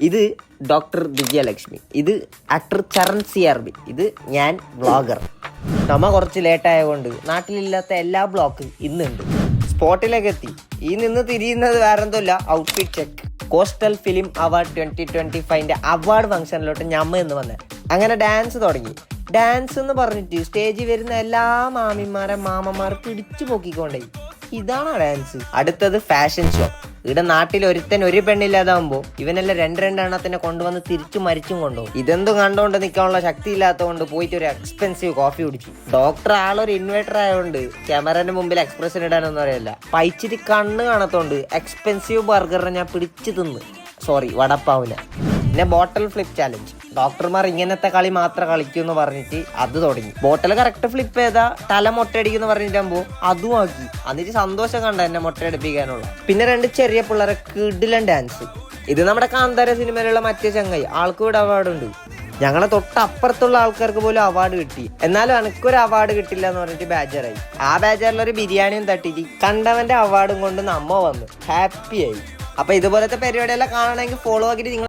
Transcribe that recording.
ഇത് ഡോക്ടർ ദിവ്യലക്ഷ്മി, ഇത് actor Charan CRB, ഇത് ഞാൻ വ്ളോഗർ. നമ്മ കുറച്ച് ലേറ്റായതുകൊണ്ട് നാട്ടിലില്ലാത്ത എല്ലാ ബ്ലോക്കും ഇന്നുണ്ട്. സ്പോട്ടിലേക്ക് എത്തി. ഈ നിന്ന് തിരിയുന്നത് വേറെന്തല്ല, outfit check. Coastal film award 2025 award ഫംഗ്ഷനിലോട്ട് ഞമ്മ എന്ന് വന്നേ. അങ്ങനെ ഡാൻസ് തുടങ്ങി. ഡാൻസ് എന്ന് പറഞ്ഞിട്ട് സ്റ്റേജിൽ വരുന്ന എല്ലാ മാമന്മാരെ പിടിച്ചു പൊക്കിക്കൊണ്ടേ. ഇതാണ് ഡാൻസ്. അടുത്തത് ഫാഷൻ ഷോ. ഇവിടെ നാട്ടിൽ ഒരുത്തൻ ഒരു പെണ്ണില്ലാതാവുമ്പോ ഇവനെല്ലാം രണ്ടെണ്ണത്തിനെ കൊണ്ടുവന്ന് തിരിച്ചും മരിച്ചും കൊണ്ടുപോകും. ഇതെന്തും കണ്ടുകൊണ്ട് നിൽക്കാനുള്ള ശക്തി ഇല്ലാത്തതുകൊണ്ട് പോയിട്ട് ഒരു എക്സ്പെൻസീവ് കോഫി കുടിച്ചു. ഡോക്ടർ ആളൊരു ഇൻവേർട്ടർ ആയതുകൊണ്ട് ക്യാമറന്റെ മുമ്പിൽ എക്സ്പ്രഷൻ ഇടാനൊന്നും അറിയില്ല. പൈച്ചിട്ട് കണ്ണ് കാണത്തോണ്ട് എക്സ്പെൻസീവ് ബർഗറിനെ ഞാൻ പിടിച്ചു തിന്ന്. വടപ്പാവില്ല. പിന്നെ ബോട്ടൽ ഫ്ലിപ്പ് ചാലഞ്ച്. ഡോക്ടർമാർ ഇങ്ങനത്തെ കളി മാത്രം കളിക്കൂ എന്ന് പറഞ്ഞിട്ട് അത് തുടങ്ങി. ബോട്ടൽ കറക്റ്റ് ഫ്ലിപ്പ് ചെയ്താ തല മൊട്ടയടിക്കുന്നു പറഞ്ഞിട്ടാകുമ്പോ അതും ആക്കി. എന്നിട്ട് സന്തോഷം കണ്ട എന്നെ മൊട്ടയടിപ്പിക്കാനുള്ള. പിന്നെ 2 ചെറിയ പിള്ളേരെ കിടിലൻ ഡാൻസ്. ഇത് നമ്മുടെ കാന്താര സിനിമയിലുള്ള മറ്റേ ചങ്ങായി, ആൾക്ക് ഇവിടെ അവാർഡുണ്ട്. ഞങ്ങളെ തൊട്ടപ്പുറത്തുള്ള ആൾക്കാർക്ക് പോലും അവാർഡ് കിട്ടി. എന്നാലും എനിക്കൊരു അവാർഡ് കിട്ടില്ല എന്ന് പറഞ്ഞിട്ട് ബേജാറായി. ആ ബേജാറിലൊരു ബിരിയാണിയും തട്ടിട്ട് കണ്ടവന്റെ അവാർഡും കൊണ്ട് നമ്മ വന്നു ഹാപ്പിയായി. അപ്പൊ ഇതുപോലത്തെ പരിപാടിയെല്ലാം കാണണമെങ്കിൽ ഫോളോ ആക്കിയിട്ട് നിങ്ങൾ